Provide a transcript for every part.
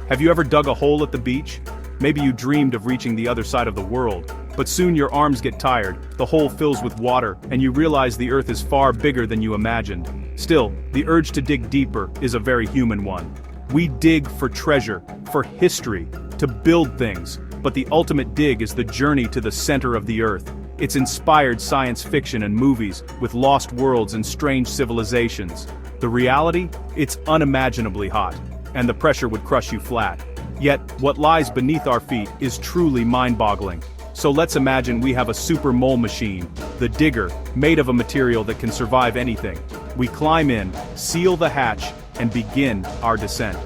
Have you ever dug a hole at the beach? Maybe you dreamed of reaching the other side of the world, but soon your arms get tired, the hole fills with water, and you realize the earth is far bigger than you imagined. Still, the urge to dig deeper is a very human one. We dig for treasure, for history, to build things, but the ultimate dig is the journey to the center of the earth. It's inspired science fiction and movies, with lost worlds and strange civilizations. The reality? It's unimaginably hot, and the pressure would crush you flat. Yet, what lies beneath our feet is truly mind-boggling. So let's imagine we have a super mole machine, the digger, made of a material that can survive anything. We climb in, seal the hatch, and begin our descent.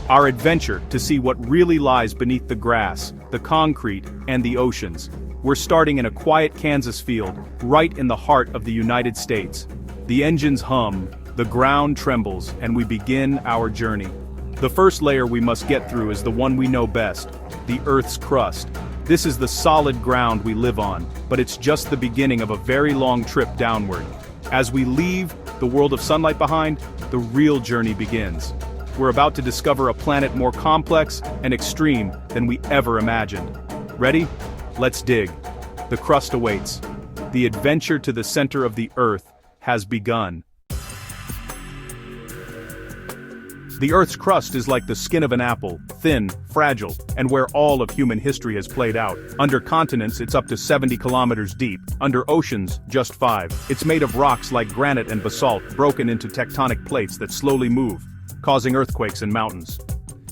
Our adventure to see what really lies beneath the grass, the concrete, and the oceans. We're starting in a quiet Kansas field, right in the heart of the United States. The engines hum, the ground trembles, and we begin our journey. The first layer we must get through is the one we know best, the Earth's crust. This is the solid ground we live on, but it's just the beginning of a very long trip downward. As we leave the world of sunlight behind, the real journey begins. We're about to discover a planet more complex and extreme than we ever imagined. Ready? Let's dig. The crust awaits. The adventure to the center of the Earth has begun. The Earth's crust is like the skin of an apple, thin, fragile, and where all of human history has played out. Under continents, it's up to 70 kilometers deep. Under oceans, just 5. It's made of rocks like granite and basalt, broken into tectonic plates that slowly move, causing earthquakes and mountains.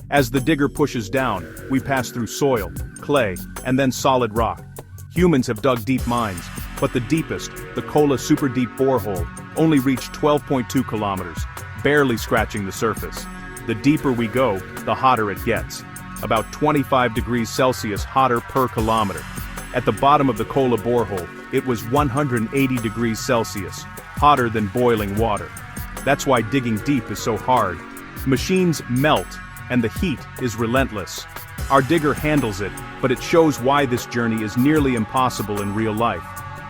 As the digger pushes down, we pass through soil, clay, and then solid rock. Humans have dug deep mines, but the deepest, the Kola super deep borehole, only reached 12.2 kilometers, barely scratching the surface. The deeper we go, the hotter it gets. About 25 degrees Celsius hotter per kilometer. At the bottom of the Kola borehole, it was 180 degrees Celsius, hotter than boiling water. That's why digging deep is so hard. Machines melt, and the heat is relentless. Our digger handles it, but it shows why this journey is nearly impossible in real life.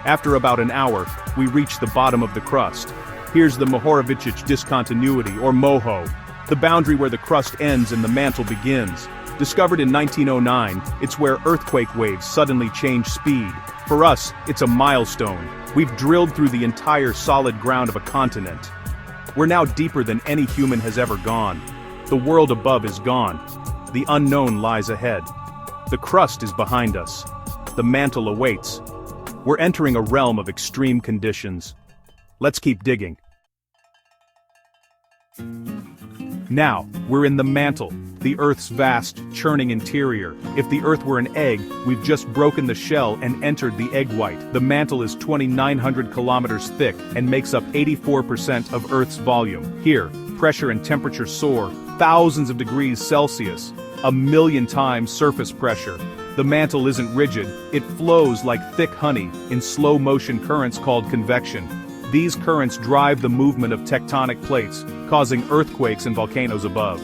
After about an hour, we reach the bottom of the crust. Here's the Mohorovičić discontinuity, or MOHO, the boundary where the crust ends and the mantle begins. Discovered in 1909, it's where earthquake waves suddenly change speed. For us, it's a milestone. We've drilled through the entire solid ground of a continent. We're now deeper than any human has ever gone. The world above is gone. The unknown lies ahead. The crust is behind us. The mantle awaits. We're entering a realm of extreme conditions. Let's keep digging. Now, we're in the mantle, the Earth's vast, churning interior. If the Earth were an egg, we've just broken the shell and entered the egg white. The mantle is 2,900 kilometers thick and makes up 84% of Earth's volume. Here, pressure and temperature soar, thousands of degrees Celsius, 1,000,000 times surface pressure. The mantle isn't rigid, it flows like thick honey in slow-motion currents called convection. These currents drive the movement of tectonic plates, causing earthquakes and volcanoes above.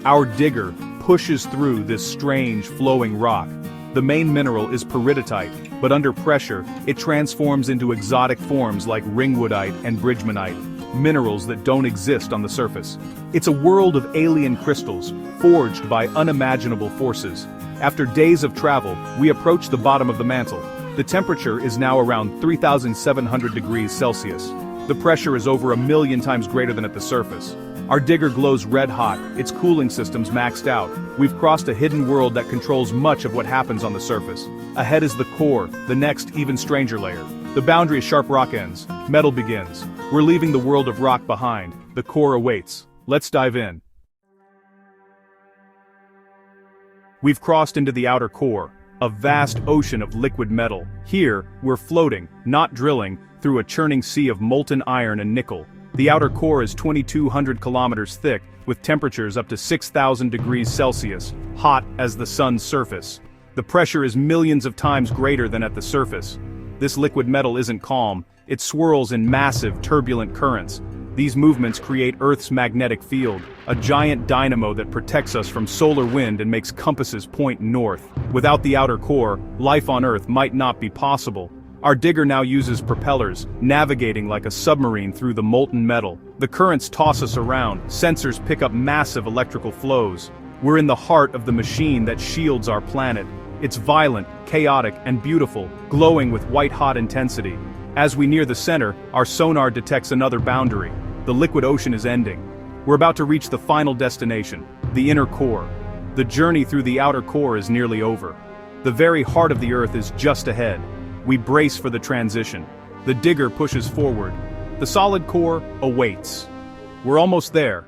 Our digger pushes through this strange, flowing rock. The main mineral is peridotite, but under pressure, it transforms into exotic forms like ringwoodite and bridgmanite, minerals that don't exist on the surface. It's a world of alien crystals, forged by unimaginable forces. After days of travel, we approach the bottom of the mantle. The temperature is now around 3,700 degrees Celsius. The pressure is over 1,000,000 times greater than at the surface. Our digger glows red hot, its cooling system's maxed out. We've crossed a hidden world that controls much of what happens on the surface. Ahead is the core, the next, even stranger layer. The boundary is sharp rock ends. Metal begins. We're leaving the world of rock behind. The core awaits. Let's dive in. We've crossed into the outer core, a vast ocean of liquid metal. Here, we're floating, not drilling, through a churning sea of molten iron and nickel. The outer core is 2,200 kilometers thick, with temperatures up to 6,000 degrees Celsius, hot as the sun's surface. The pressure is millions of times greater than at the surface. This liquid metal isn't calm, it swirls in massive, turbulent currents. These movements create Earth's magnetic field, a giant dynamo that protects us from solar wind and makes compasses point north. Without the outer core, life on Earth might not be possible. Our digger now uses propellers, navigating like a submarine through the molten metal. The currents toss us around, sensors pick up massive electrical flows. We're in the heart of the machine that shields our planet. It's violent, chaotic, and beautiful, glowing with white-hot intensity. As we near the center, our sonar detects another boundary. The liquid ocean is ending. We're about to reach the final destination, the inner core. The journey through the outer core is nearly over. The very heart of the Earth is just ahead. We brace for the transition. The digger pushes forward. The solid core awaits. We're almost there.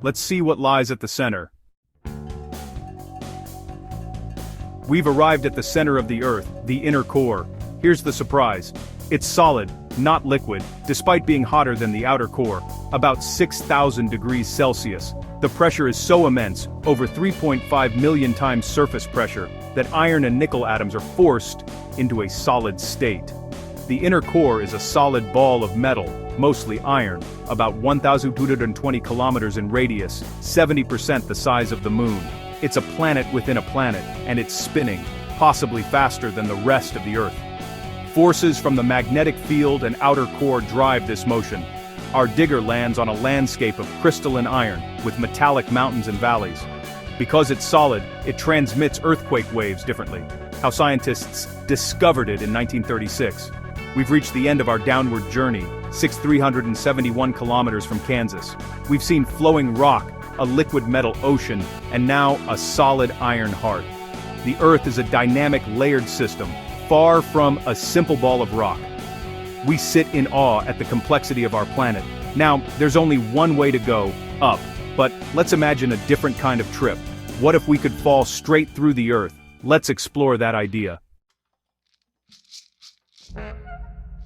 Let's see what lies at the center. We've arrived at the center of the Earth, the inner core. Here's the surprise. It's solid, not liquid, despite being hotter than the outer core, about 6,000 degrees Celsius. The pressure is so immense, over 3.5 million times surface pressure, that iron and nickel atoms are forced into a solid state. The inner core is a solid ball of metal, mostly iron, about 1,220 kilometers in radius, 70% the size of the moon. It's a planet within a planet, and it's spinning, possibly faster than the rest of the Earth. Forces from the magnetic field and outer core drive this motion. Our digger lands on a landscape of crystalline iron, with metallic mountains and valleys. Because it's solid, it transmits earthquake waves differently. How scientists discovered it in 1936. We've reached the end of our downward journey, 371 kilometers from Kansas. We've seen flowing rock, a liquid metal ocean, and now a solid iron heart. The Earth is a dynamic layered system, far from a simple ball of rock. We sit in awe at the complexity of our planet. Now, there's only one way to go, up. But let's imagine a different kind of trip. What if we could fall straight through the Earth? Let's explore that idea.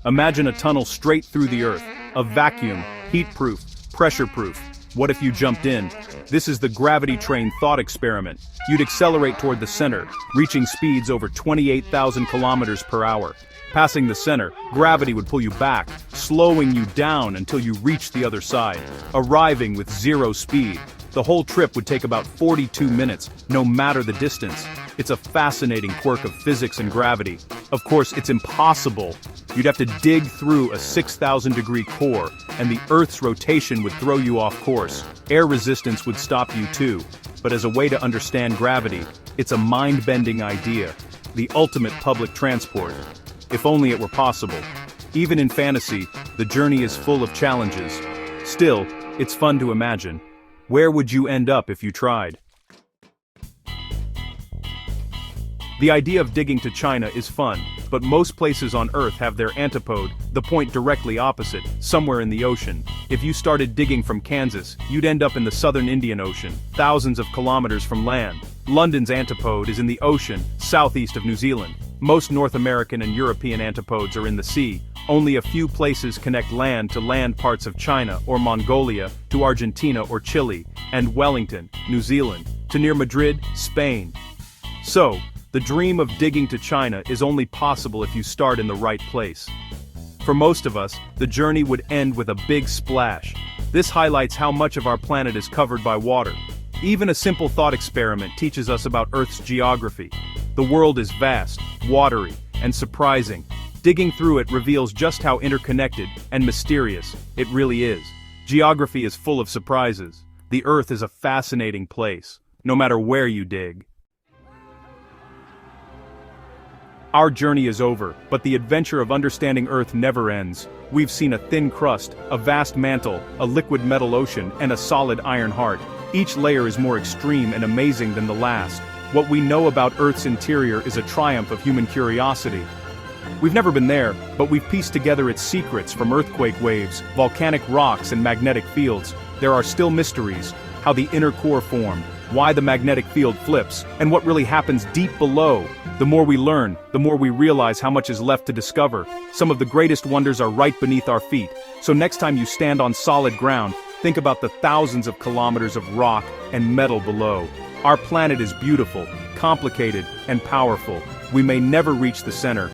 Imagine a tunnel straight through the Earth, a vacuum, heat-proof, pressure-proof. What if you jumped in? This is the gravity train thought experiment. You'd accelerate toward the center, reaching speeds over 28,000 kilometers per hour. Passing the center, gravity would pull you back, slowing you down until you reach the other side, arriving with zero speed. The whole trip would take about 42 minutes, no matter the distance. It's a fascinating quirk of physics and gravity. Of course, it's impossible. You'd have to dig through a 6,000-degree core, and the Earth's rotation would throw you off course. Air resistance would stop you too. But as a way to understand gravity, it's a mind-bending idea. The ultimate public transport. If only it were possible. Even in fantasy, the journey is full of challenges. Still, it's fun to imagine. Where would you end up if you tried? The idea of digging to China is fun, but most places on Earth have their antipode, the point directly opposite, somewhere in the ocean. If you started digging from Kansas, you'd end up in the southern Indian Ocean, thousands of kilometers from land. London's antipode is in the ocean, southeast of New Zealand. Most North American and European antipodes are in the sea. Only a few places connect land to land parts of China or Mongolia, to Argentina or Chile, and Wellington, New Zealand, to near Madrid, Spain. So, the dream of digging to China is only possible if you start in the right place. For most of us, the journey would end with a big splash. This highlights how much of our planet is covered by water. Even a simple thought experiment teaches us about Earth's geography. The world is vast, watery, and surprising. Digging through it reveals just how interconnected and mysterious it really is. Geography is full of surprises. The Earth is a fascinating place, no matter where you dig. Our journey is over, but the adventure of understanding Earth never ends. We've seen a thin crust, a vast mantle, a liquid metal ocean, and a solid iron heart. Each layer is more extreme and amazing than the last. What we know about Earth's interior is a triumph of human curiosity. We've never been there, but we've pieced together its secrets from earthquake waves, volcanic rocks, and magnetic fields. There are still mysteries: how the inner core formed, why the magnetic field flips, and what really happens deep below. The more we learn, the more we realize how much is left to discover. Some of the greatest wonders are right beneath our feet. So next time you stand on solid ground, think about the thousands of kilometers of rock and metal below. Our planet is beautiful, complicated, and powerful. We may never reach the center,